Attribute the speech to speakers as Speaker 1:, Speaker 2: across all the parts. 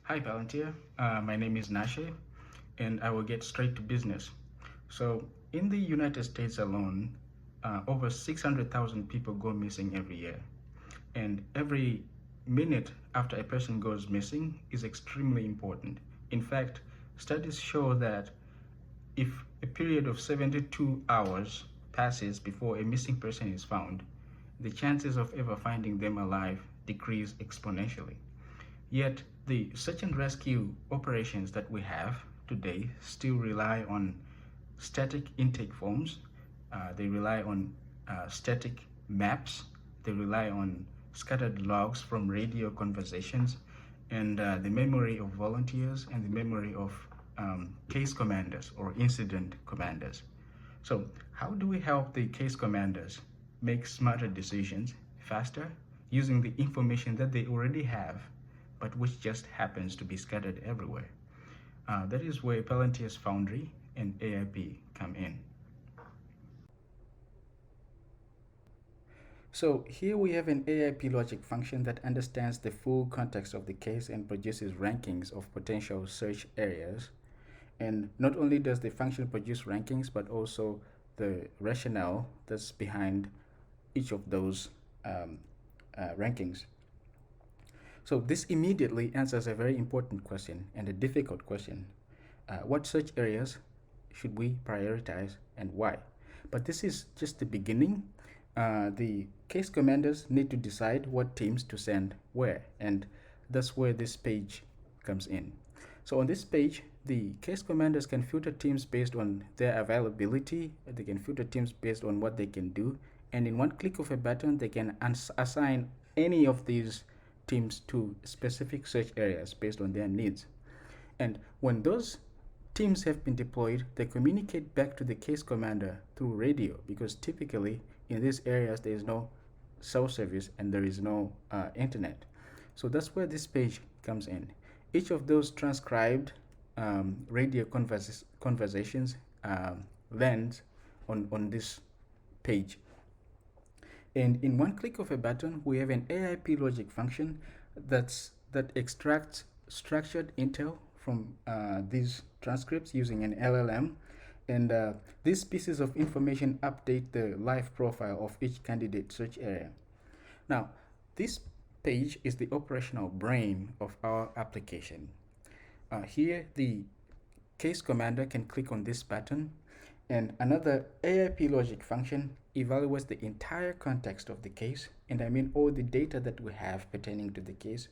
Speaker 1: Hi Palantir, my name is Nashe and I will get straight to business. So in the United States alone, over 600,000 people go missing every year. And every minute after a person goes missing is extremely important. In fact, studies show that if a period of 72 hours passes before a missing person is found, the chances of ever finding them alive decrease exponentially. Yet, the search and rescue operations that we have today still rely on static intake forms, they rely on static maps, they rely on scattered logs from radio conversations, and the memory of volunteers and the memory of case commanders or incident commanders. So, how do we help the case commanders make smarter decisions faster using the information that they already have, but which just happens to be scattered everywhere? That is where Palantir's Foundry and AIP come in. So here we have an AIP logic function that understands the full context of the case and produces rankings of potential search areas. And not only does the function produce rankings, but also the rationale that's behind each of those rankings. So this immediately answers a very important question and a difficult question. What search areas should we prioritize and why? But this is just the beginning. The case commanders need to decide what teams to send where, and that's where this page comes in. So on this page, the case commanders can filter teams based on their availability, they can filter teams based on what they can do, and in one click of a button, they can assign any of these teams to specific search areas based on their needs. And when those teams have been deployed, they communicate back to the case commander through radio, because typically in these areas there is no cell service and there is no internet. So that's where this page comes in. Each of those transcribed radio conversations lands on this page. And in one click of a button, we have an AIP logic function that extracts structured intel from these transcripts using an LLM. And these pieces of information update the life profile of each candidate search area. Now, this page is the operational brain of our application. Here, the case commander can click on this button, and another AIP logic function evaluates the entire context of the case, and I mean all the data that we have pertaining to the case,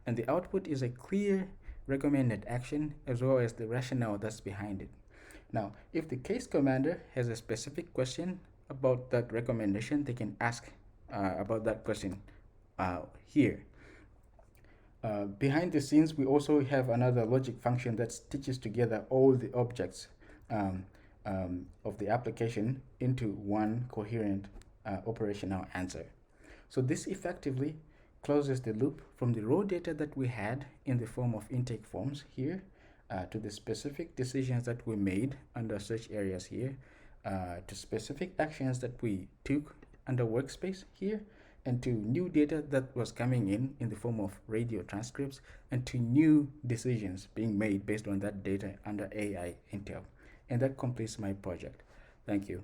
Speaker 1: and the output is a clear recommended action as well as the rationale that's behind it. Now, if the case commander has a specific question about that recommendation, they can ask about that question here. Behind the scenes, we also have another logic function that stitches together all the objects of the application into one coherent operational answer. So this effectively closes the loop from the raw data that we had in the form of intake forms here to the specific decisions that we made under search areas here, to specific actions that we took under workspace here, and to new data that was coming in the form of radio transcripts, and to new decisions being made based on that data under AI Intel. And that completes my project. Thank you.